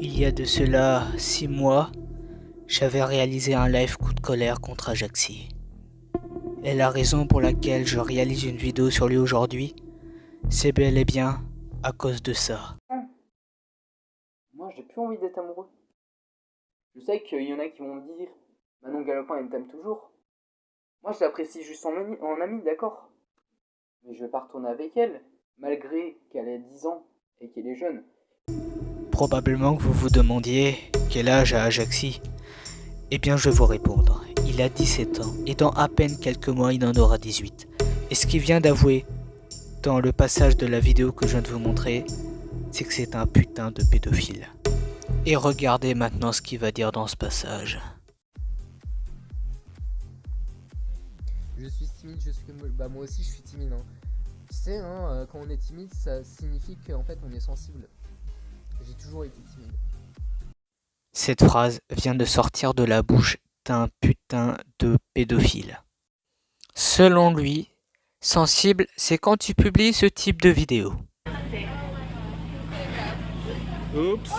Il y a de cela 6 mois, j'avais réalisé un live coup de colère contre Ajaxi. Et la raison pour laquelle je réalise une vidéo sur lui aujourd'hui, c'est bel et bien à cause de ça. Moi, j'ai plus envie d'être amoureux. Je sais qu'il y en a qui vont me dire Manon Galopin, elle t'aime toujours. Moi, je l'apprécie juste en amie, d'accord. Mais je vais pas retourner avec elle, malgré qu'elle ait 10 ans et qu'elle est jeune. Probablement que vous vous demandiez quel âge a Ajaxi. Eh bien, je vais vous répondre. Il a 17 ans et dans à peine quelques mois, il en aura 18. Et ce qu'il vient d'avouer dans le passage de la vidéo que je viens de vous montrer, c'est que c'est un putain de pédophile. Et regardez maintenant ce qu'il va dire dans ce passage. Je suis timide, moi aussi je suis timide. Hein. Tu sais, quand on est timide, ça signifie qu'en fait on est sensible. J'ai toujours été timide. Cette phrase vient de sortir de la bouche d'un putain de pédophile. Selon lui, sensible, c'est quand tu publies ce type de vidéo. Oups.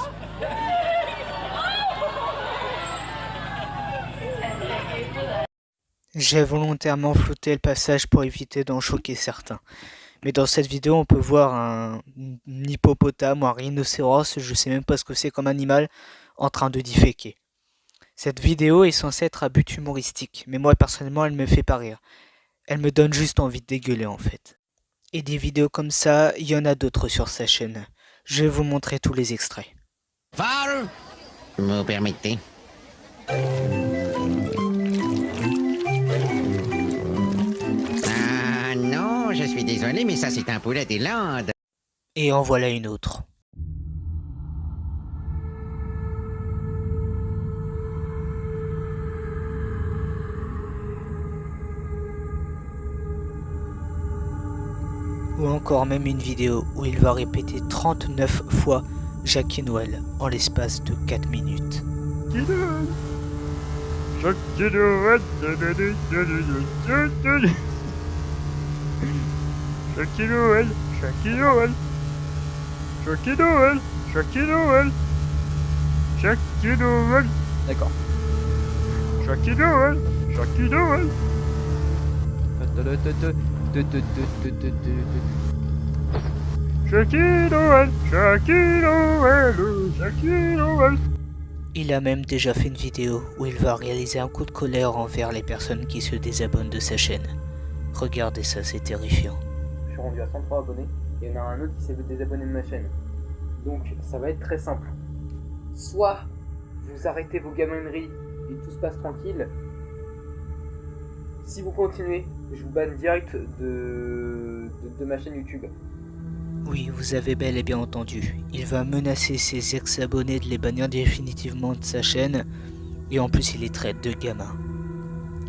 J'ai volontairement flouté le passage pour éviter d'en choquer certains. Mais dans cette vidéo, on peut voir un hippopotame ou un rhinocéros, je sais même pas ce que c'est comme animal, en train de déféquer. Cette vidéo est censée être à but humoristique, mais moi personnellement, elle me fait pas rire. Elle me donne juste envie de dégueuler en fait. Et des vidéos comme ça, il y en a d'autres sur sa chaîne. Je vais vous montrer tous les extraits. Val, vous permettez? Ah non, je suis désolé, mais ça c'est un poulet des Landes. Et en voilà une autre. Ou encore même une vidéo où il va répéter 39 fois Jackie Noël en l'espace de 4 minutes. Jackie Noël. Jackie Noël. Jackie Noël. Jackie Noël. Jackie Noël. Jackie Noël. D'accord. Jackie Noël. Jackie Noël. Jackie Noël. Jackie Noël. Jackie Noël. Il a même déjà fait une vidéo où il va réaliser un coup de colère envers les personnes qui se désabonnent de sa chaîne. Regardez ça, c'est terrifiant. Je suis rendu à 103 abonnés et il y en a un autre qui s'est désabonné de ma chaîne. Donc, ça va être très simple. Soit vous arrêtez vos gamineries et tout se passe tranquille. Si vous continuez, je vous banne direct de ma chaîne YouTube. Oui, vous avez bel et bien entendu. Il va menacer ses ex-abonnés de les bannir définitivement de sa chaîne. Et en plus, il les traite de gamins.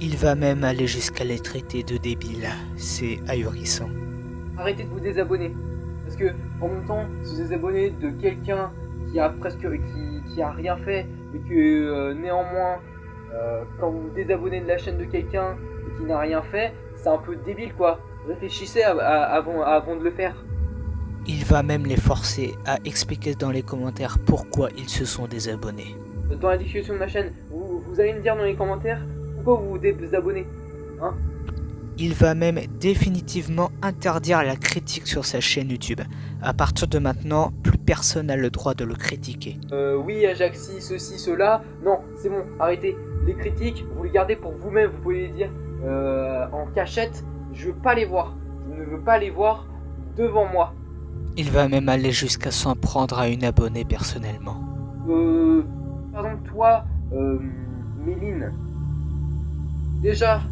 Il va même aller jusqu'à les traiter de débiles. C'est ahurissant. Arrêtez de vous désabonner. Parce que en même temps, se désabonner de quelqu'un qui a qui a rien fait, mais que néanmoins, quand vous vous désabonnez de la chaîne de quelqu'un et qui n'a rien fait, c'est un peu débile quoi. Réfléchissez avant de le faire. Il va même les forcer à expliquer dans les commentaires pourquoi ils se sont désabonnés. Dans la discussion de ma chaîne, vous allez me dire dans les commentaires pourquoi vous vous désabonnez. Hein? Il va même définitivement interdire la critique sur sa chaîne YouTube. À partir de maintenant, plus personne n'a le droit de le critiquer. Oui, Ajaxi, ceci, cela. Non, c'est bon, arrêtez. Les critiques, vous les gardez pour vous-même. Vous pouvez les dire en cachette. Je veux pas les voir. Je ne veux pas les voir devant moi. Il va même aller jusqu'à s'en prendre à une abonnée personnellement. Par exemple, toi, Méline. Déjà,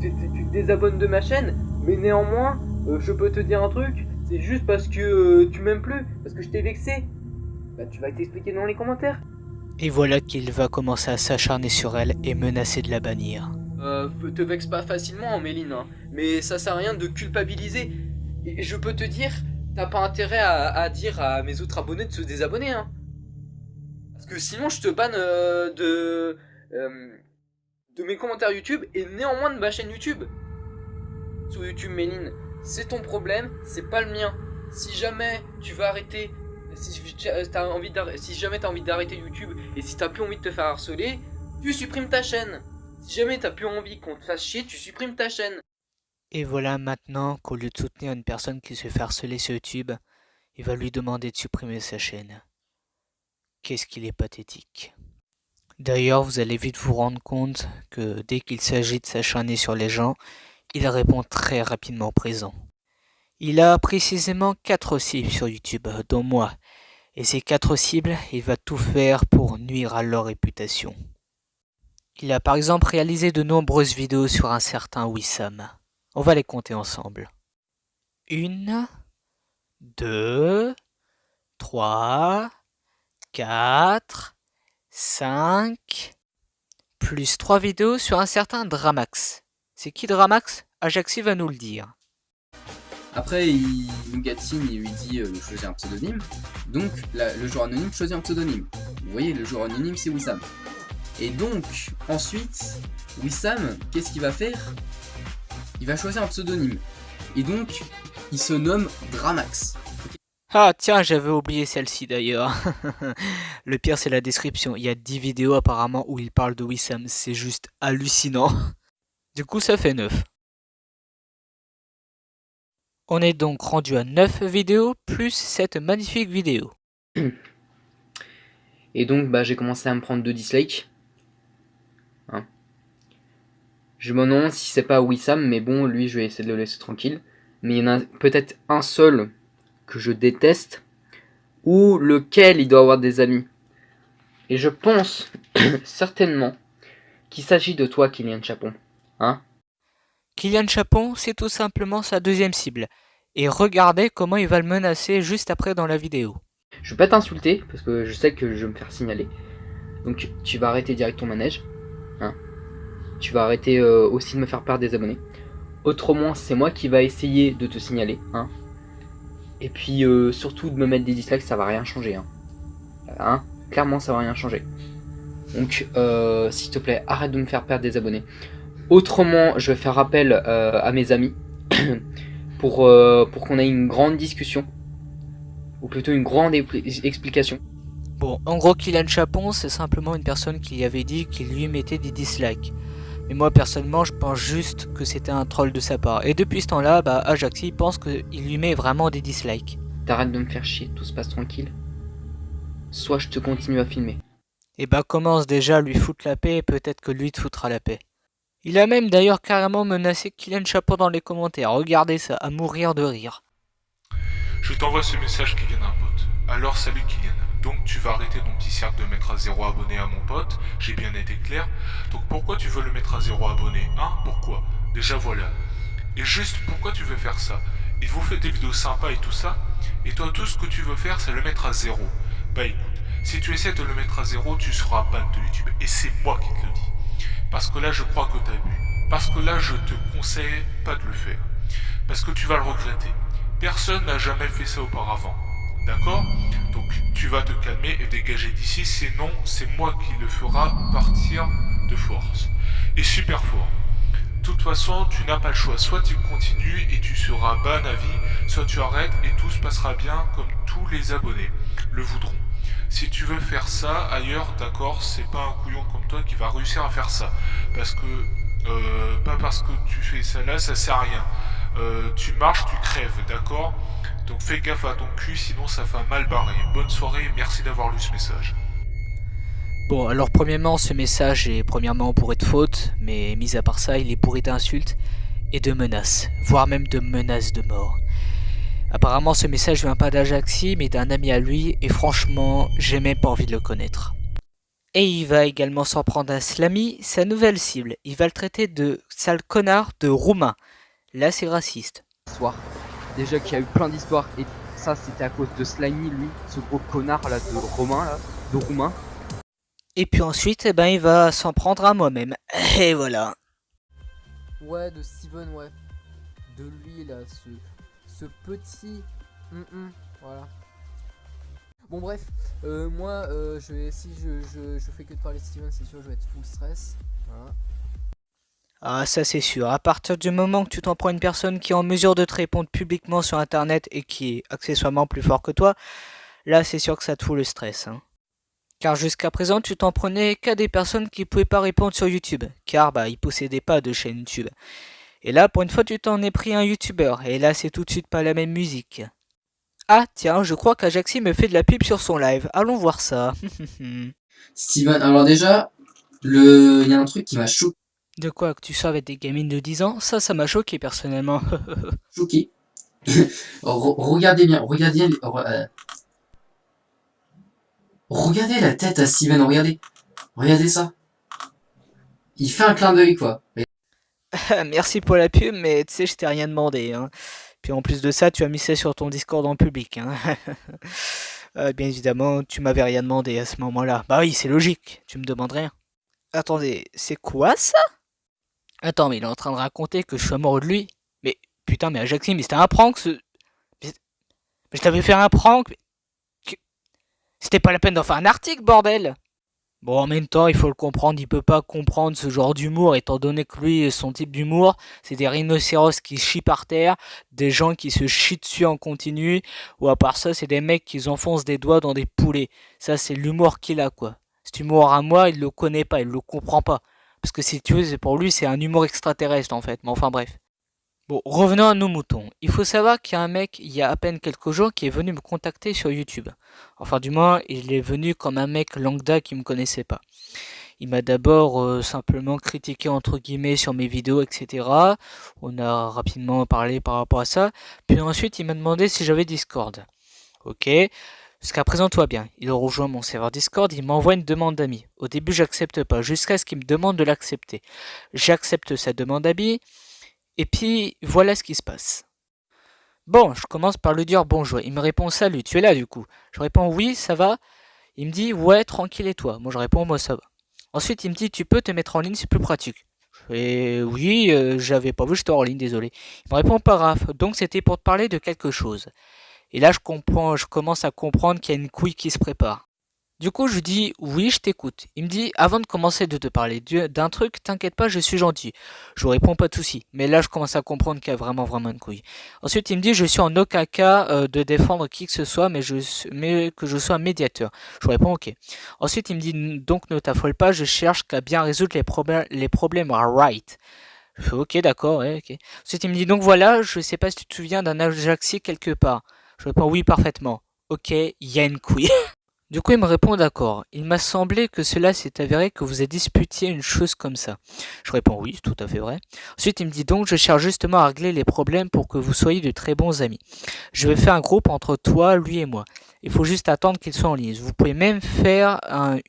tu te désabonnes de ma chaîne, mais néanmoins, je peux te dire un truc, c'est juste parce que tu m'aimes plus, parce que je t'ai vexé. Bah, tu vas t'expliquer dans les commentaires. Et voilà qu'il va commencer à s'acharner sur elle et menacer de la bannir. Te vexe pas facilement, Méline, hein, mais ça sert à rien de culpabiliser. Et je peux te dire, t'as pas intérêt à dire à mes autres abonnés de se désabonner, hein. Parce que sinon, je te banne de mes commentaires YouTube et néanmoins de ma chaîne YouTube. Sur YouTube, Méline, c'est ton problème, c'est pas le mien. Si jamais tu vas arrêter si jamais t'as envie d'arrêter YouTube et si t'as plus envie de te faire harceler, tu supprimes ta chaîne. Si jamais t'as plus envie qu'on te fasse chier, tu supprimes ta chaîne. Et voilà maintenant qu'au lieu de soutenir une personne qui se fait harceler sur YouTube, il va lui demander de supprimer sa chaîne. Qu'est-ce qu'il est pathétique. D'ailleurs, vous allez vite vous rendre compte que dès qu'il s'agit de s'acharner sur les gens, il répond très rapidement présent. Il a précisément 4 cibles sur YouTube, dont moi. Et ces 4 cibles, il va tout faire pour nuire à leur réputation. Il a par exemple réalisé de nombreuses vidéos sur un certain Wissam. On va les compter ensemble. 1, 2, 3, 4, 5, plus 3 vidéos sur un certain Dramax. C'est qui Dramax? Ajaxi va nous le dire. Après, il nous gatine et lui dit de choisir un pseudonyme. Donc, le joueur anonyme choisit un pseudonyme. Vous voyez, le joueur anonyme, c'est Wissam. Et donc, ensuite, Wissam, qu'est-ce qu'il va faire? Il va choisir un pseudonyme. Et donc, il se nomme Dramax. Ah tiens, j'avais oublié celle-ci d'ailleurs. Le pire, c'est la description. Il y a 10 vidéos apparemment où il parle de Wissam. C'est juste hallucinant. Du coup, ça fait 9. On est donc rendu à 9 vidéos plus cette magnifique vidéo. Et donc j'ai commencé à me prendre 2 dislikes. Hein. Je me demande si c'est pas Wissam, mais bon, lui je vais essayer de le laisser tranquille. Mais il y en a peut-être un seul que je déteste, ou lequel il doit avoir des amis. Et je pense certainement qu'il s'agit de toi, Kylian Chapon. Hein? Kylian Chapon, c'est tout simplement sa deuxième cible. Et regardez comment il va le menacer juste après dans la vidéo. Je vais pas t'insulter, parce que je sais que je vais me faire signaler. Donc tu vas arrêter direct ton manège. Hein? Tu vas arrêter aussi de me faire perdre des abonnés. Autrement, c'est moi qui va essayer de te signaler. Hein? Et puis surtout de me mettre des dislikes, ça va rien changer. Hein? Clairement, ça va rien changer. Donc s'il te plaît, arrête de me faire perdre des abonnés. Autrement, je vais faire appel à mes amis pour qu'on ait une grande discussion. Ou plutôt une grande explication. Bon, en gros, Kylian Chapon, c'est simplement une personne qui avait dit qu'il lui mettait des dislikes. Mais moi, personnellement, je pense juste que c'était un troll de sa part. Et depuis ce temps-là, Ajaxi pense qu'il lui met vraiment des dislikes. T'arrêtes de me faire chier, tout se passe tranquille. Soit je te continue à filmer. Et commence déjà à lui foutre la paix et peut-être que lui te foutra la paix. Il a même d'ailleurs carrément menacé Kylian Chapon dans les commentaires. Regardez ça, à mourir de rire. Je t'envoie ce message qui vient d'un pote. Alors salut Kylian. Donc tu vas arrêter ton petit cercle de mettre à 0 abonnés à mon pote, j'ai bien été clair. Donc pourquoi tu veux le mettre à 0 abonnés? Hein? Pourquoi? Déjà voilà. Et juste pourquoi tu veux faire ça? Il vous fait des vidéos sympas et tout ça, et toi tout ce que tu veux faire c'est le mettre à 0. Bah écoute, si tu essaies de le mettre à 0, tu seras ban de YouTube. Et c'est moi qui te le dis. Parce que là je crois que t'as bu. Parce que là je te conseille pas de le faire. Parce que tu vas le regretter. Personne n'a jamais fait ça auparavant. D'accord? Donc tu vas te calmer et dégager d'ici, sinon c'est moi qui le fera partir de force. Et super fort. De toute façon, tu n'as pas le choix. Soit tu continues et tu seras ban à vie, soit tu arrêtes et tout se passera bien comme tous les abonnés le voudront. Si tu veux faire ça ailleurs, d'accord, c'est pas un couillon comme toi qui va réussir à faire ça. Parce que, pas parce que tu fais ça là, ça sert à rien. Tu marches, tu crèves, d'accord? Donc fais gaffe à ton cul, sinon ça va mal barrer. Bonne soirée et merci d'avoir lu ce message. Bon, alors premièrement, ce message est premièrement bourré de fautes, mais mis à part ça, il est bourré d'insultes et de menaces, voire même de menaces de mort. Apparemment, ce message vient pas d'Ajaxi, mais d'un ami à lui, et franchement, j'ai même pas envie de le connaître. Et il va également s'en prendre à Slamy, sa nouvelle cible. Il va le traiter de sale connard de roumain. Là, c'est raciste. Soir. Déjà qu'il y a eu plein d'histoires, et ça c'était à cause de Slimy, lui, ce gros connard là de Romain là, de roumain. Et puis ensuite, il va s'en prendre à moi-même. Et voilà. Ouais, de Steven, ouais. De lui là, ce petit... voilà. Bon bref, moi, si je fais que de parler de Steven, c'est sûr, je vais être full stress. Voilà. Ah, ça c'est sûr. À partir du moment que tu t'en prends une personne qui est en mesure de te répondre publiquement sur internet et qui est accessoirement plus fort que toi, là c'est sûr que ça te fout le stress. Hein. Car jusqu'à présent, tu t'en prenais qu'à des personnes qui pouvaient pas répondre sur YouTube, car ils possédaient pas de chaîne YouTube. Et là, pour une fois, tu t'en es pris un YouTuber, et là c'est tout de suite pas la même musique. Ah tiens, je crois qu'Ajaxi me fait de la pub sur son live, allons voir ça. Steven, alors déjà, il y a un truc qui m'a De quoi, que tu sois avec des gamines de 10 ans? Ça m'a choqué personnellement. choqué. Regardez bien, regardez la tête à Steven, regardez ça. Il fait un clin d'œil, quoi. Merci pour la pub, mais tu sais, je t'ai rien demandé. Hein. Puis en plus de ça, tu as mis ça sur ton Discord en public. Hein. Bien évidemment, tu m'avais rien demandé à ce moment-là. Bah oui, c'est logique, tu me demandes rien. Attendez, c'est quoi ça? Attends, mais il est en train de raconter que je suis amoureux de lui. Mais putain, mais Ajaxi, mais c'était un prank ce... Mais je t'avais fait un prank. C'était pas la peine d'en faire un article, bordel. Bon, en même temps, il faut le comprendre, il peut pas comprendre ce genre d'humour, étant donné que lui, son type d'humour, c'est des rhinocéros qui chient par terre, des gens qui se chient dessus en continu, ou à part ça, c'est des mecs qui enfoncent des doigts dans des poulets. Ça, c'est l'humour qu'il a, quoi. Cet humour à moi, il le connaît pas, il le comprend pas. Parce que si tu veux, pour lui, c'est un humour extraterrestre, en fait. Mais enfin, bref. Bon, revenons à nos moutons. Il faut savoir qu'il y a un mec, il y a à peine quelques jours, qui est venu me contacter sur YouTube. Enfin, du moins, il est venu comme un mec lambda qui me connaissait pas. Il m'a d'abord simplement critiqué entre guillemets sur mes vidéos, etc. On a rapidement parlé par rapport à ça. Puis ensuite, il m'a demandé si j'avais Discord. Ok. Jusqu'à présent, tout va bien. Il rejoint mon serveur Discord, il m'envoie une demande d'amis. Au début, j'accepte pas, jusqu'à ce qu'il me demande de l'accepter. J'accepte sa demande d'amis. Et puis, voilà ce qui se passe. Bon, je commence par lui dire bonjour. Il me répond salut, tu es là du coup. Je réponds oui, ça va. Il me dit ouais, tranquille et toi. Moi je réponds moi ça va. Ensuite, il me dit tu peux te mettre en ligne, c'est plus pratique. Je fais oui, j'avais pas vu, j'étais en ligne, désolé. Il me répond pas grave, donc c'était pour te parler de quelque chose. Et là, je commence à comprendre qu'il y a une couille qui se prépare. Du coup, je dis oui, je t'écoute. Il me dit avant de commencer de te parler d'un truc, t'inquiète pas, je suis gentil. Je lui réponds pas de souci. Mais là, je commence à comprendre qu'il y a vraiment une couille. Ensuite, il me dit je suis en aucun cas de défendre qui que ce soit, mais que je sois un médiateur. Je lui réponds ok. Ensuite, il me dit donc ne t'affole pas, je cherche qu'à bien résoudre les problèmes right. Je fais ok, d'accord, ouais, ok. Ensuite, il me dit donc voilà, je sais pas si tu te souviens d'un Ajaxi quelque part. Je réponds oui parfaitement. Ok, il y a une couille. Du coup, il me répond d'accord. Il m'a semblé que cela s'est avéré que vous avez disputé une chose comme ça. Je réponds oui, c'est tout à fait vrai. Ensuite, il me dit donc je cherche justement à régler les problèmes pour que vous soyez de très bons amis. Je vais faire un groupe entre toi, lui et moi. Il faut juste attendre qu'il soit en ligne. Vous pouvez même faire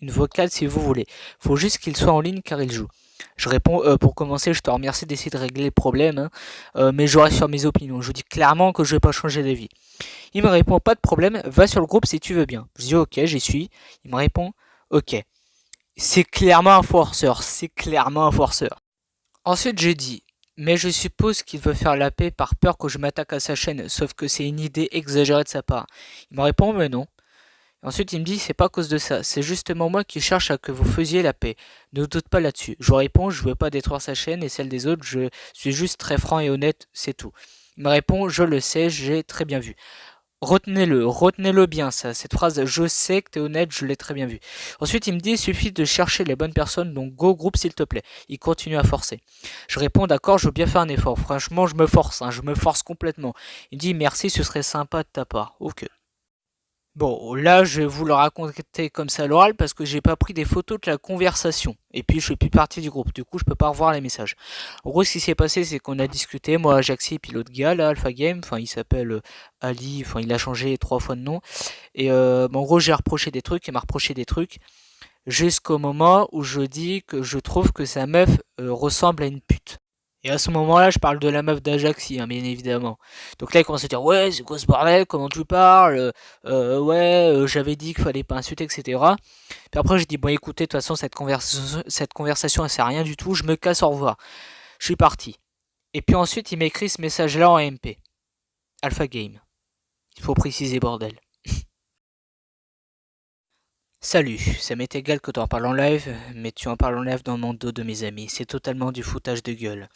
une vocale si vous voulez. Il faut juste qu'il soit en ligne car il joue. Je réponds, pour commencer, je te remercie d'essayer de régler les problèmes, hein, mais je reste sur mes opinions. Je vous dis clairement que je vais pas changer d'avis. Il me répond, pas de problème, va sur le groupe si tu veux bien. Je dis ok, j'y suis. Il me répond, ok. C'est clairement un forceur, Ensuite, j'ai dit, mais je suppose qu'il veut faire la paix par peur que je m'attaque à sa chaîne, sauf que c'est une idée exagérée de sa part. Il me répond, mais non. Ensuite, il me dit, c'est pas à cause de ça, c'est justement moi qui cherche à que vous faisiez la paix. Ne doute pas là-dessus. Je lui réponds, je veux pas détruire sa chaîne et celle des autres, je suis juste très franc et honnête, c'est tout. Il me répond, je le sais, j'ai très bien vu. Retenez-le bien, ça, cette phrase, je sais que t'es honnête, je l'ai très bien vu. Ensuite, il me dit, il suffit de chercher les bonnes personnes, donc go groupe s'il te plaît. Il continue à forcer. Je réponds, d'accord, je veux bien faire un effort. Franchement, je me force, je me force complètement. Il me dit, merci, ce serait sympa de ta part. Ok. Bon, là, je vais vous le raconter comme ça à l'oral parce que j'ai pas pris des photos de la conversation. Et puis, je suis plus partie du groupe. Du coup, je peux pas revoir les messages. En gros, ce qui s'est passé, c'est qu'on a discuté, moi, Ajaxi, puis l'autre gars, là, Alpha Game. Enfin, il s'appelle Ali. Enfin, il a changé 3 fois de nom. Et en gros, j'ai reproché des trucs, il m'a reproché des trucs. Jusqu'au moment où je dis que je trouve que sa meuf ressemble à une pute. Et à ce moment-là, je parle de la meuf d'Ajaxi, hein, bien évidemment. Donc là, il commence à dire, ouais, c'est quoi ce bordel, comment tu parles, j'avais dit qu'il fallait pas insulter, etc. Puis après, je dis, bon, écoutez, de toute façon, cette conversation, elle sert à rien du tout, je me casse, au revoir. Je suis parti. Et puis ensuite, il m'écrit ce message-là en MP. Alpha Game. Il faut préciser, bordel. Salut, ça m'est égal que tu en parles en live, mais tu en parles en live dans mon dos de mes amis. C'est totalement du foutage de gueule.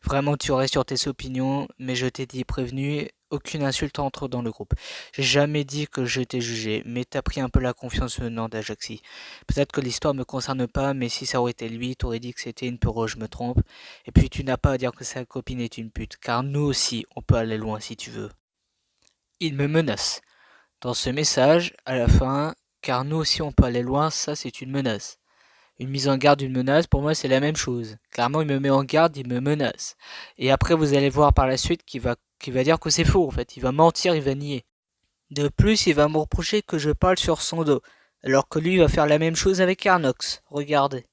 Vraiment, tu restes sur tes opinions, mais je t'ai dit prévenu, aucune insulte entre dans le groupe. J'ai jamais dit que j'étais jugé, mais t'as pris un peu la confiance venant d'Ajaxi. Peut-être que l'histoire me concerne pas, mais si ça aurait été lui, t'aurais dit que c'était une peuro, je me trompe. Et puis tu n'as pas à dire que sa copine est une pute, car nous aussi, on peut aller loin si tu veux. Il me menace. Dans ce message, à la fin, car nous aussi on peut aller loin, ça c'est une menace. Une mise en garde, une menace, pour moi c'est la même chose. Clairement il me met en garde, il me menace. Et après vous allez voir par la suite qu'il va dire que c'est faux en fait. Il va mentir, il va nier. De plus, il va me reprocher que je parle sur son dos, alors que lui va faire la même chose avec Arnox. Regardez.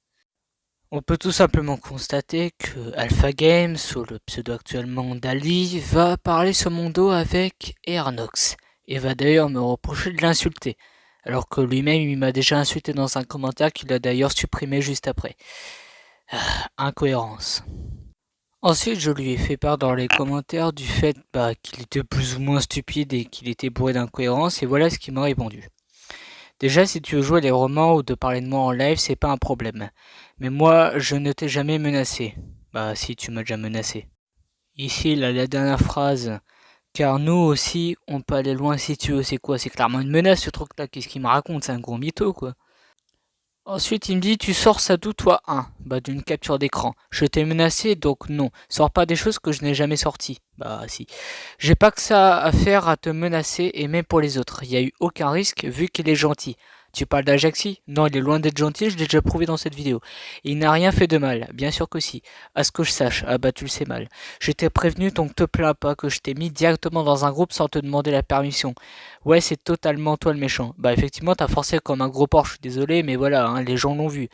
On peut tout simplement constater que Alpha Games, sous le pseudo actuellement d'Ali, va parler sur mon dos avec Arnox. Et va d'ailleurs me reprocher de l'insulter. Alors que lui-même, il m'a déjà insulté dans un commentaire qu'il a d'ailleurs supprimé juste après. Incohérence. Ensuite, je lui ai fait part dans les commentaires du fait qu'il était plus ou moins stupide et qu'il était bourré d'incohérences, et voilà ce qu'il m'a répondu. Déjà, si tu veux jouer les romans ou de parler de moi en live, c'est pas un problème. Mais moi, je ne t'ai jamais menacé. Bah si, tu m'as déjà menacé. Ici, là, la dernière phrase... Car nous aussi, on peut aller loin si tu veux. C'est quoi? C'est clairement une menace ce truc-là. Qu'est-ce qu'il me raconte? C'est un gros mytho, quoi. Ensuite, il me dit, tu sors ça d'où, toi? D'une capture d'écran. Je t'ai menacé, donc non. Sors pas des choses que je n'ai jamais sorties. Bah, si. J'ai pas que ça à faire à te menacer, et même pour les autres. Il y a eu aucun risque, vu qu'il est gentil. Tu parles d'Ajaxi? Non, il est loin d'être gentil, je l'ai déjà prouvé dans cette vidéo. Il n'a rien fait de mal, bien sûr que si. À ce que je sache, tu le sais mal. Je t'ai prévenu, donc te plains pas que je t'ai mis directement dans un groupe sans te demander la permission. Ouais, c'est totalement toi le méchant. Effectivement, t'as forcé comme un gros porc, je suis désolé, mais voilà, les gens l'ont vu.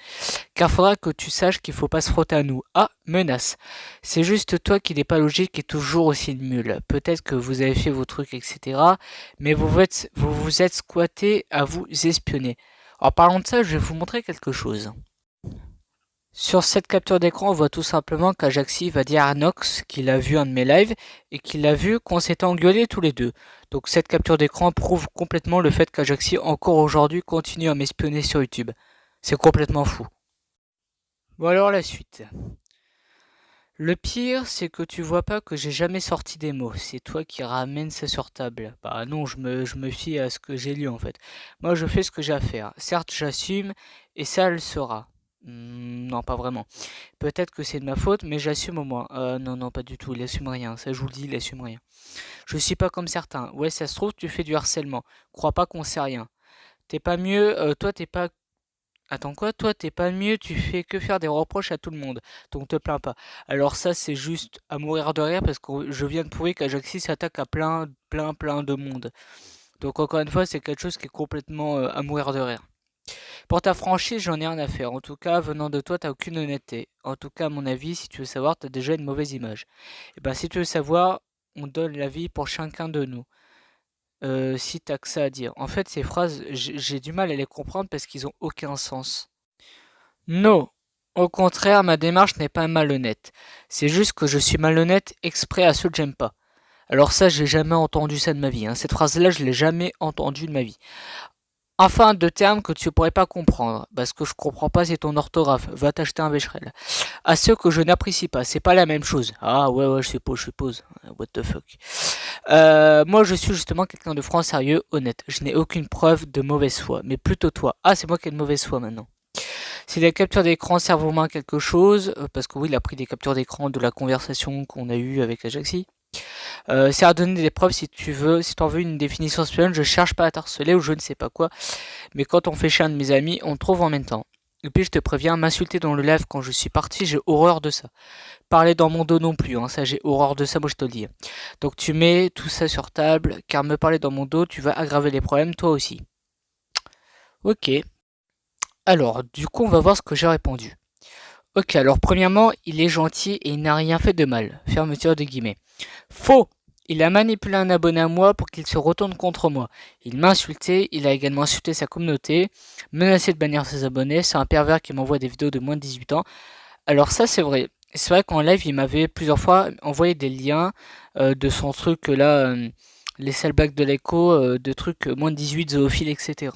Car faudra que tu saches qu'il faut pas se frotter à nous. Menace. C'est juste toi qui n'es pas logique et toujours aussi nul. Peut-être que vous avez fait vos trucs, etc. Mais vous vous êtes squatté à vous espionner. En parlant de ça, je vais vous montrer quelque chose. Sur cette capture d'écran, on voit tout simplement qu'Ajaxi va dire à Nox qu'il a vu un de mes lives et qu'il a vu qu'on s'était engueulés tous les deux. Donc cette capture d'écran prouve complètement le fait qu'Ajaxi encore aujourd'hui continue à m'espionner sur YouTube. C'est complètement fou. Bon alors la suite. Le pire, c'est que tu vois pas que j'ai jamais sorti des mots. C'est toi qui ramènes ça sur table. Non, je me fie à ce que j'ai lu en fait. Moi, je fais ce que j'ai à faire. Certes, j'assume et ça le sera. Non, pas vraiment. Peut-être que c'est de ma faute, mais j'assume au moins. Non, pas du tout. Il assume rien. Ça, je vous le dis, il assume rien. Je suis pas comme certains. Ouais, ça se trouve, tu fais du harcèlement. Crois pas qu'on sait rien. T'es pas mieux. Toi, t'es pas... Attends quoi? Toi, t'es pas mieux, tu fais que faire des reproches à tout le monde, donc te plains pas. Alors ça, c'est juste à mourir de rire parce que je viens de prouver qu'Ajaxi s'attaque à plein de monde. Donc encore une fois, c'est quelque chose qui est complètement à mourir de rire. Pour ta franchise, j'en ai rien à faire. En tout cas, venant de toi, t'as aucune honnêteté. En tout cas, à mon avis, si tu veux savoir, t'as déjà une mauvaise image. Et si tu veux savoir, on donne l'avis pour chacun de nous. Si t'as que ça à dire. En fait, ces phrases, j'ai du mal à les comprendre parce qu'ils ont aucun sens. Non, au contraire, ma démarche n'est pas malhonnête. C'est juste que je suis malhonnête exprès à ceux que j'aime pas. Alors ça, j'ai jamais entendu ça de ma vie. Cette phrase-là, je l'ai jamais entendue de ma vie. Enfin, deux termes que tu pourrais pas comprendre. Parce que je comprends pas, c'est ton orthographe. Va t'acheter un Becherel. À ceux que je n'apprécie pas, c'est pas la même chose. Ah ouais, je suppose. What the fuck. Moi, je suis justement quelqu'un de franc, sérieux, honnête. Je n'ai aucune preuve de mauvaise foi. Mais plutôt toi. C'est moi qui ai de mauvaise foi maintenant. Si les captures d'écran servent au moins quelque chose, parce que oui, il a pris des captures d'écran de la conversation qu'on a eue avec Ajaxi. C'est à donner des preuves si tu veux, si t'en veux une définition spéciale, je cherche pas à t'harceler ou je ne sais pas quoi, mais quand on fait chier un de mes amis, on trouve en même temps. Et puis je te préviens, m'insulter dans le live quand je suis parti, j'ai horreur de ça. Parler dans mon dos non plus, ça j'ai horreur de ça, moi je te le dis. Donc tu mets tout ça sur table, car me parler dans mon dos, tu vas aggraver les problèmes toi aussi. Ok. Alors, du coup on va voir ce que j'ai répondu. Ok, alors premièrement, il est gentil et il n'a rien fait de mal. Fermeture de guillemets. Faux! Il a manipulé un abonné à moi pour qu'il se retourne contre moi. Il m'a insulté, il a également insulté sa communauté, menacé de bannir ses abonnés, c'est un pervers qui m'envoie des vidéos de moins de 18 ans. Alors ça c'est vrai. C'est vrai qu'en live, il m'avait plusieurs fois envoyé des liens de son truc là, les sales blagues de l'écho, de trucs moins de 18, zoophiles, etc.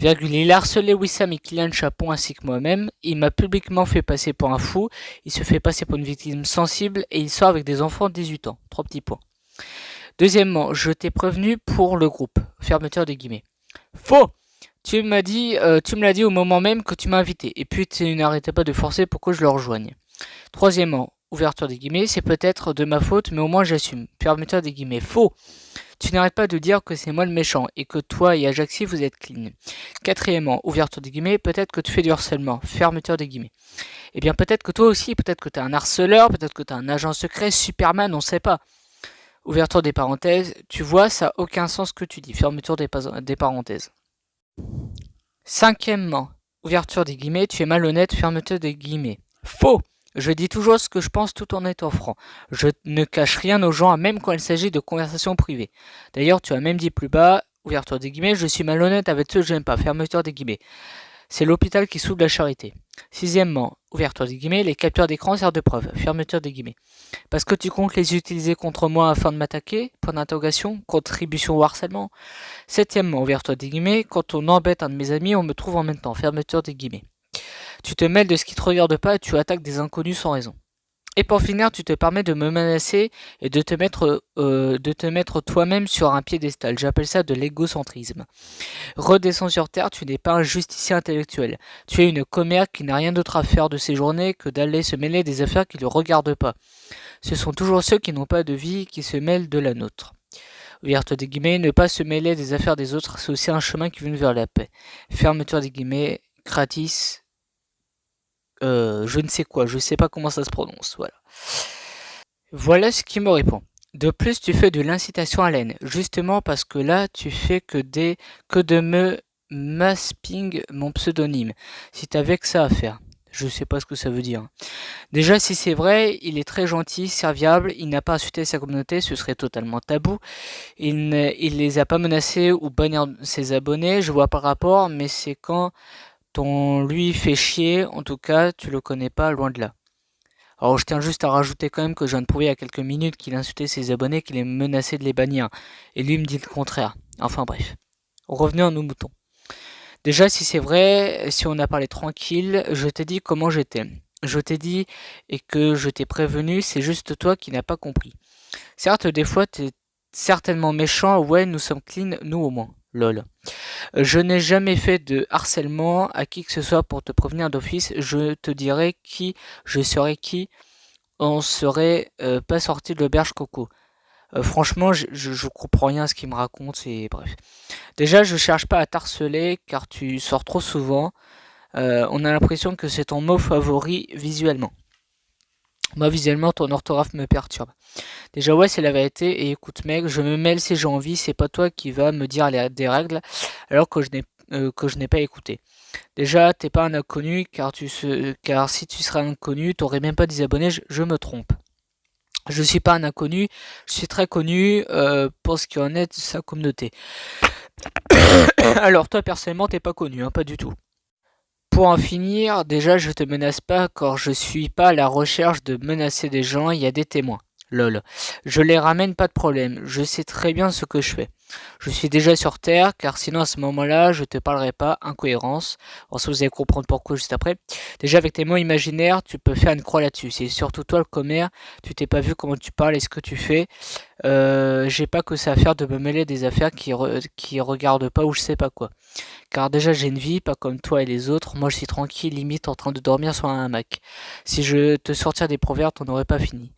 Il a harcelé Wissam et Kylian Chapon ainsi que moi-même, il m'a publiquement fait passer pour un fou, il se fait passer pour une victime sensible et il sort avec des enfants de 18 ans. 3 petits points. Deuxièmement, je t'ai prévenu pour le groupe. Fermeture des guillemets. Faux! Tu me l'as dit au moment même que tu m'as invité. Et puis tu n'arrêtais pas de forcer pour que je le rejoigne. Troisièmement, ouverture des guillemets, c'est peut-être de ma faute, mais au moins j'assume. Fermeture des guillemets. Faux! Tu n'arrêtes pas de dire que c'est moi le méchant et que toi et Ajaxi vous êtes clean. Quatrièmement, ouverture des guillemets, peut-être que tu fais du harcèlement. Fermeture des guillemets. Eh bien peut-être que toi aussi, peut-être que t'es un harceleur, peut-être que t'es un agent secret, Superman, on sait pas. Ouverture des parenthèses, tu vois, ça n'a aucun sens ce que tu dis. Fermeture des parenthèses. Cinquièmement, ouverture des guillemets, tu es malhonnête, fermeture des guillemets. Faux! Je dis toujours ce que je pense tout en étant franc. Je ne cache rien aux gens, même quand il s'agit de conversations privées. D'ailleurs, tu as même dit plus bas, ouverture des guillemets, je suis malhonnête avec ceux que je n'aime pas, fermeture des guillemets. C'est l'hôpital qui soude la charité. Sixièmement, ouverture des guillemets, les captures d'écran servent de preuve, fermeture des guillemets. Parce que tu comptes les utiliser contre moi afin de m'attaquer, point d'interrogation, contribution au harcèlement. Septièmement, ouverture des guillemets, quand on embête un de mes amis, on me trouve en même temps, fermeture des guillemets. Tu te mêles de ce qui te regarde pas et tu attaques des inconnus sans raison. Et pour finir, tu te permets de me menacer et de te mettre toi-même sur un piédestal. J'appelle ça de l'égocentrisme. Redescends sur terre, tu n'es pas un justicier intellectuel. Tu es une commère qui n'a rien d'autre à faire de ses journées que d'aller se mêler des affaires qui ne le regardent pas. Ce sont toujours ceux qui n'ont pas de vie qui se mêlent de la nôtre. Ouverture des guillemets, ne pas se mêler des affaires des autres, c'est aussi un chemin qui mène vers la paix. Fermeture des guillemets, gratis. Je ne sais quoi, je sais pas comment ça se prononce, voilà. Voilà ce qui me répond. De plus, tu fais de l'incitation à l'aine, justement parce que là, tu fais que de me masping mon pseudonyme, si t'avais que ça à faire. Je sais pas ce que ça veut dire. Déjà, si c'est vrai, il est très gentil, serviable, il n'a pas insulté sa communauté, ce serait totalement tabou. Il les a pas menacés ou bannir ses abonnés, je vois pas le rapport, mais c'est quand ton lui fait chier, en tout cas, tu le connais pas, loin de là. Alors je tiens juste à rajouter quand même que je viens de prouver il y a quelques minutes qu'il insultait ses abonnés, qu'il les menaçait de les bannir. Et lui me dit le contraire. Enfin bref. Revenons à nos moutons. Déjà si c'est vrai, si on a parlé tranquille, je t'ai dit comment j'étais. Je t'ai dit et que je t'ai prévenu, c'est juste toi qui n'as pas compris. Certes, des fois t'es certainement méchant, ouais, nous sommes clean, nous au moins. Lol. Je n'ai jamais fait de harcèlement à qui que ce soit pour te prévenir d'office. Je te dirai qui, je serai qui. On serait pas sorti de l'auberge Coco. Franchement, je comprends rien à ce qu'il me raconte et bref. Déjà, je cherche pas à t'harceler car tu sors trop souvent. On a l'impression que c'est ton mot favori visuellement. Moi, visuellement, ton orthographe me perturbe. Déjà, ouais, c'est la vérité. Et écoute, mec, je me mêle si j'ai envie. C'est pas toi qui vas me dire des règles alors que je n'ai pas écouté. Déjà, t'es pas un inconnu car si tu serais inconnu, t'aurais même pas des abonnés. Je me trompe. Je suis pas un inconnu. Je suis très connu pour ce qui en est de sa communauté. Alors, toi, personnellement, t'es pas connu, hein, pas du tout. Pour en finir, déjà je te menace pas car je suis pas à la recherche de menacer des gens, il y a des témoins. Lol. Je les ramène, pas de problème, je sais très bien ce que je fais. Je suis déjà sur Terre car sinon à ce moment-là je te parlerai pas, incohérence. Ensuite vous allez comprendre pourquoi juste après. Déjà avec tes mots imaginaires tu peux faire une croix là-dessus, c'est surtout toi le commère, tu t'es pas vu comment tu parles et ce que tu fais. J'ai pas que ça à faire de me mêler des affaires qui regardent pas ou je sais pas quoi. Car déjà j'ai une vie, pas comme toi et les autres, moi je suis tranquille, limite en train de dormir sur un hamac. Si je te sortir des proverbes, on n'aurait pas fini.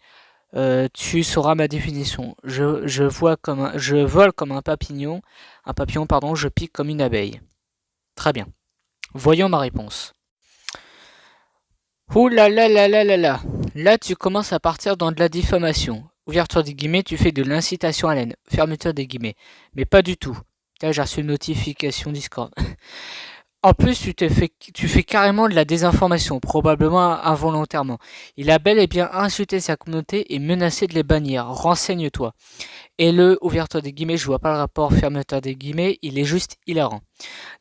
Tu sauras ma définition. Je vole comme un papillon, je pique comme une abeille. Très bien. Voyons ma réponse. Ouh là là là là là là. Là tu commences à partir dans de la diffamation. Ouverture des guillemets, tu fais de l'incitation à l'aine. Fermeture des guillemets. Mais pas du tout. Là j'ai reçu une notification Discord. En plus, tu fais carrément de la désinformation, probablement involontairement. Il a bel et bien insulté sa communauté et menacé de les bannir. Renseigne-toi. Et ouverture des guillemets, je vois pas le rapport, fermeture des guillemets, il est juste hilarant.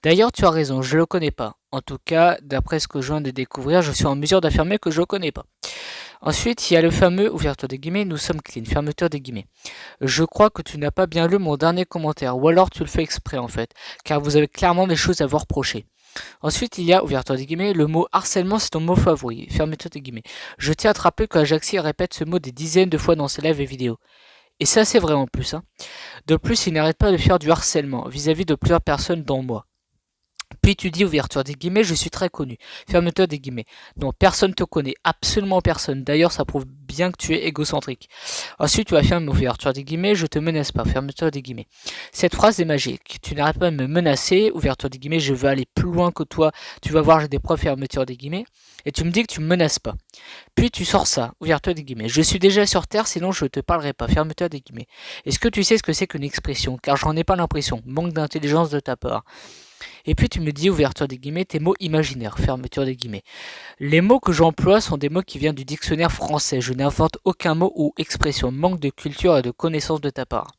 D'ailleurs, tu as raison, je le connais pas. En tout cas, d'après ce que je viens de découvrir, je suis en mesure d'affirmer que je le connais pas. Ensuite, il y a le fameux, ouverture des guillemets, nous sommes clean, fermeture des guillemets. Je crois que tu n'as pas bien lu mon dernier commentaire, ou alors tu le fais exprès en fait, car vous avez clairement des choses à vous reprocher. Ensuite, il y a, ouverture des guillemets, le mot harcèlement, c'est ton mot favori, fermeture des guillemets. Je tiens à te rappeler que Ajaxi répète ce mot des dizaines de fois dans ses lives et vidéos. Et ça c'est vrai en plus, hein. De plus, il n'arrête pas de faire du harcèlement vis-à-vis de plusieurs personnes dont moi. Puis tu dis ouverture des guillemets, je suis très connu. Fermeture des guillemets. Non, personne te connaît, absolument personne. D'ailleurs, ça prouve bien que tu es égocentrique. Ensuite, tu affirmes ouverture des guillemets, je te menace pas. Fermeture des guillemets. Cette phrase est magique. Tu n'arrêtes pas de me menacer. Ouverture des guillemets, je veux aller plus loin que toi. Tu vas voir, j'ai des preuves. Fermeture des guillemets. Et tu me dis que tu me menaces pas. Puis tu sors ça. Ouverture des guillemets. Je suis déjà sur Terre, sinon je te parlerai pas. Fermeture des guillemets. Est-ce que tu sais ce que c'est qu'une expression? Car j'en ai pas l'impression. Manque d'intelligence de ta part. Et puis tu me dis, ouverture des guillemets, tes mots imaginaires, fermeture des guillemets. Les mots que j'emploie sont des mots qui viennent du dictionnaire français. Je n'invente aucun mot ou expression. Manque de culture et de connaissance de ta part.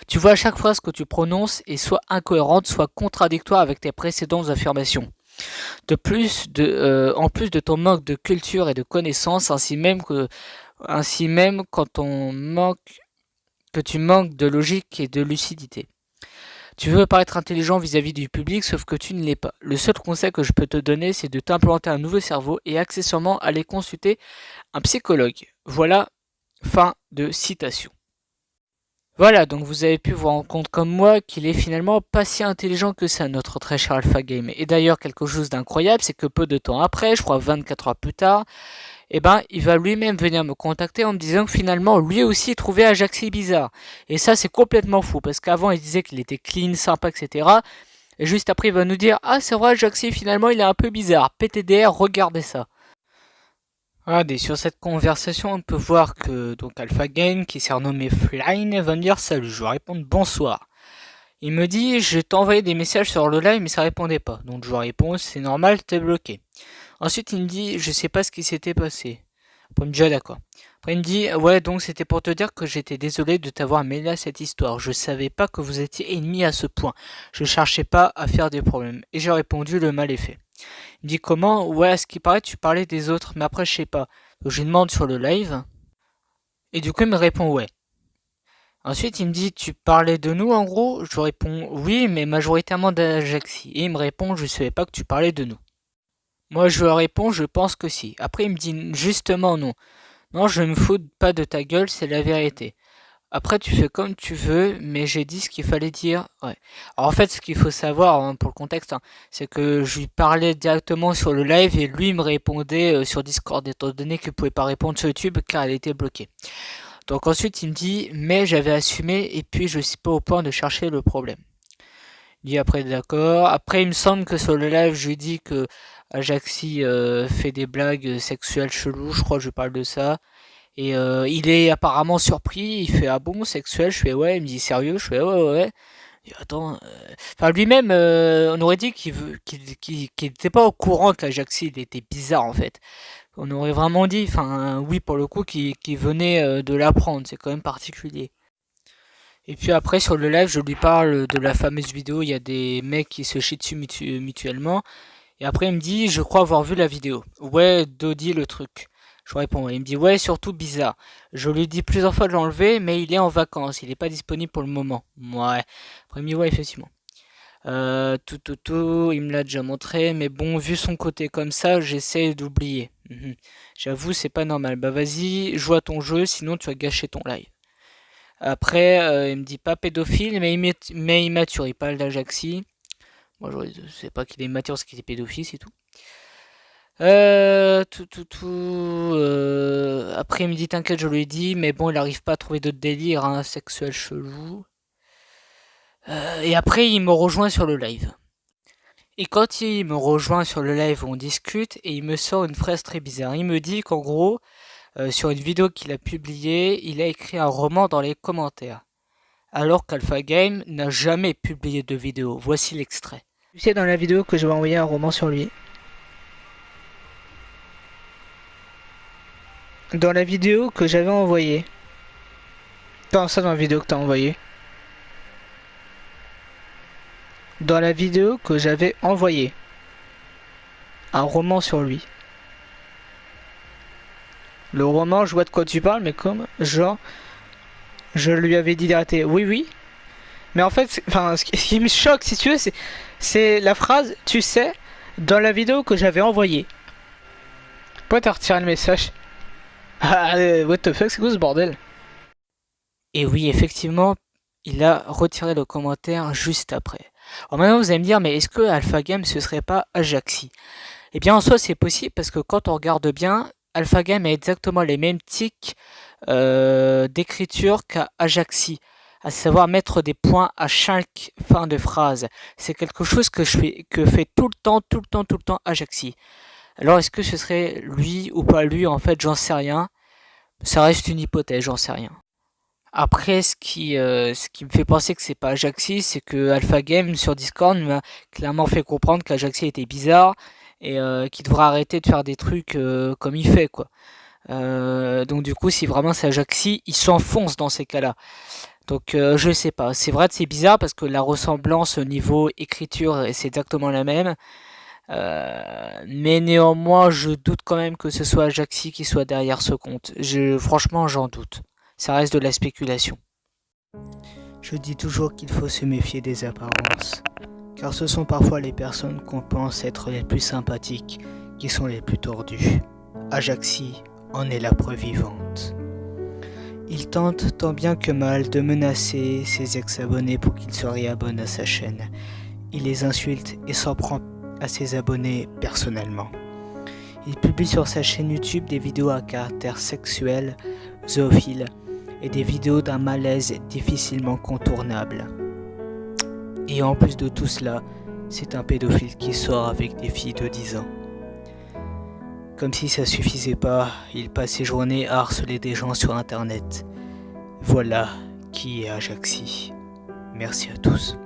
Tu vois, chaque phrase que tu prononces est soit incohérente, soit contradictoire avec tes précédentes affirmations. En plus de ton manque de culture et de connaissance, ainsi même quand que tu manques de logique et de lucidité. Tu veux paraître intelligent vis-à-vis du public, sauf que tu ne l'es pas. Le seul conseil que je peux te donner, c'est de t'implanter un nouveau cerveau et accessoirement aller consulter un psychologue. Voilà, fin de citation. Voilà, donc vous avez pu vous rendre compte comme moi qu'il est finalement pas si intelligent que ça, notre très cher Alpha Game. Et d'ailleurs, quelque chose d'incroyable, c'est que peu de temps après, je crois 24 heures plus tard, il va lui-même venir me contacter en me disant que finalement, lui aussi trouvait Ajaxi bizarre. Et ça, c'est complètement fou, parce qu'avant, il disait qu'il était clean, sympa, etc. Et juste après, il va nous dire, ah, c'est vrai, Ajaxi, finalement, il est un peu bizarre. PTDR, regardez ça. Voilà, et sur cette conversation, on peut voir que donc Alpha Game, qui s'est renommé Flyne, va me dire salut, je vais répondre bonsoir. Il me dit, je t'ai envoyé des messages sur le live, mais ça répondait pas. Donc je lui réponds, c'est normal, t'es bloqué. Ensuite, il me dit, je sais pas ce qui s'était passé. Après, il me dit, ah, d'accord. Après, il me dit, ouais, donc c'était pour te dire que j'étais désolé de t'avoir mêlé à cette histoire. Je savais pas que vous étiez ennemis à ce point. Je cherchais pas à faire des problèmes. Et j'ai répondu, le mal est fait. Il me dit, comment? Ouais, à ce qui paraît, tu parlais des autres, mais après, je sais pas. Donc, je lui demande sur le live. Et du coup, il me répond, ouais. Ensuite, il me dit, tu parlais de nous, en gros? Je lui réponds, oui, mais majoritairement d'Ajaxi. Et il me répond, je savais pas que tu parlais de nous. Moi, je lui réponds, je pense que si. Après, il me dit, justement, non. Non, je me fous pas de ta gueule, c'est la vérité. Après, tu fais comme tu veux, mais j'ai dit ce qu'il fallait dire. Ouais. Alors, en fait, ce qu'il faut savoir, hein, pour le contexte, hein, c'est que je lui parlais directement sur le live et lui me répondait sur Discord, étant donné qu'il pouvait pas répondre sur YouTube car il était bloqué. Donc ensuite, il me dit, mais j'avais assumé et puis je suis pas au point de chercher le problème. Il dit après, d'accord. Après, il me semble que sur le live, je lui dis que Ajaxi fait des blagues sexuelles cheloues, je crois que je parle de ça. Et il est apparemment surpris, il fait ah bon, sexuel, je fais ouais, il me dit sérieux, je fais ouais. Et attends, enfin lui-même, on aurait dit qu'il était pas au courant qu'Ajaxi il était bizarre en fait. On aurait vraiment dit, enfin oui pour le coup, qu'il venait de l'apprendre, c'est quand même particulier. Et puis après sur le live, je lui parle de la fameuse vidéo, il y a des mecs qui se chient dessus mutuellement. Et après il me dit, je crois avoir vu la vidéo. Ouais, Dodi le truc. Je réponds, il me dit ouais, surtout bizarre. Je lui dis plusieurs fois de l'enlever, mais il est en vacances, il n'est pas disponible pour le moment. Ouais. Après il me dit ouais, effectivement. Il me l'a déjà montré, mais bon, vu son côté comme ça, j'essaie d'oublier. J'avoue, c'est pas normal. Bah vas-y, joue à ton jeu, sinon tu vas gâcher ton live. Après, il me dit pas pédophile, mais immature. Il parle d'Ajaxi. Moi, je sais pas qu'il est immature parce qu'il est pédophile, c'est tout. Après il me dit t'inquiète, je lui ai dit, mais bon il arrive pas à trouver d'autres délires hein, sexuels chelous. Et après il me rejoint sur le live. Et quand il me rejoint sur le live, on discute et il me sort une phrase très bizarre. Il me dit qu'en gros, sur une vidéo qu'il a publiée, il a écrit un roman dans les commentaires. Alors qu'Alpha Game n'a jamais publié de vidéo. Voici l'extrait. Tu sais dans la vidéo que je vais envoyer un roman sur lui. Dans la vidéo que j'avais envoyée. Pas ça dans la vidéo que t'as envoyée. Dans la vidéo que j'avais envoyée. Un roman sur lui. Le roman, je vois de quoi tu parles, mais comme, genre, je lui avais dit d'arrêter. Oui. Mais en fait, enfin, ce qui me choque, si tu veux, c'est la phrase, tu sais, dans la vidéo que j'avais envoyée. Pourquoi t'as retiré le message? Ah, what the fuck, c'est quoi ce bordel? Et oui, effectivement, il a retiré le commentaire juste après. Alors maintenant, vous allez me dire, mais est-ce que Alpha Game ce serait pas Ajaxi? Eh bien, en soi, c'est possible parce que quand on regarde bien, Alpha Game a exactement les mêmes tics d'écriture qu'à Ajaxi, à savoir mettre des points à chaque fin de phrase. C'est quelque chose que fait tout le temps Ajaxi. Alors, est-ce que ce serait lui ou pas lui? En fait, j'en sais rien. Ça reste une hypothèse, j'en sais rien. Après, ce qui me fait penser que c'est pas Ajaxi, c'est que Alpha Game sur Discord m'a clairement fait comprendre qu'Ajaxi était bizarre et qu'il devrait arrêter de faire des trucs comme il fait, quoi. Donc du coup, si vraiment c'est Ajaxi, il s'enfonce dans ces cas-là. Donc je sais pas. C'est vrai que c'est bizarre parce que la ressemblance au niveau écriture, c'est exactement la même. Mais néanmoins, je doute quand même que ce soit Ajaxi qui soit derrière ce compte. Franchement, j'en doute. Ça reste de la spéculation. Je dis toujours qu'il faut se méfier des apparences, car ce sont parfois les personnes qu'on pense être les plus sympathiques qui sont les plus tordues. Ajaxi en est la preuve vivante. Il tente tant bien que mal de menacer ses ex-abonnés pour qu'ils se réabonnent à sa chaîne. Il les insulte et s'en prend à ses abonnés personnellement. Il publie sur sa chaîne YouTube des vidéos à caractère sexuel, zoophile, et des vidéos d'un malaise difficilement contournable. Et en plus de tout cela, c'est un pédophile qui sort avec des filles de 10 ans. Comme si ça suffisait pas, il passe ses journées à harceler des gens sur internet. Voilà qui est Ajaxi. Merci à tous.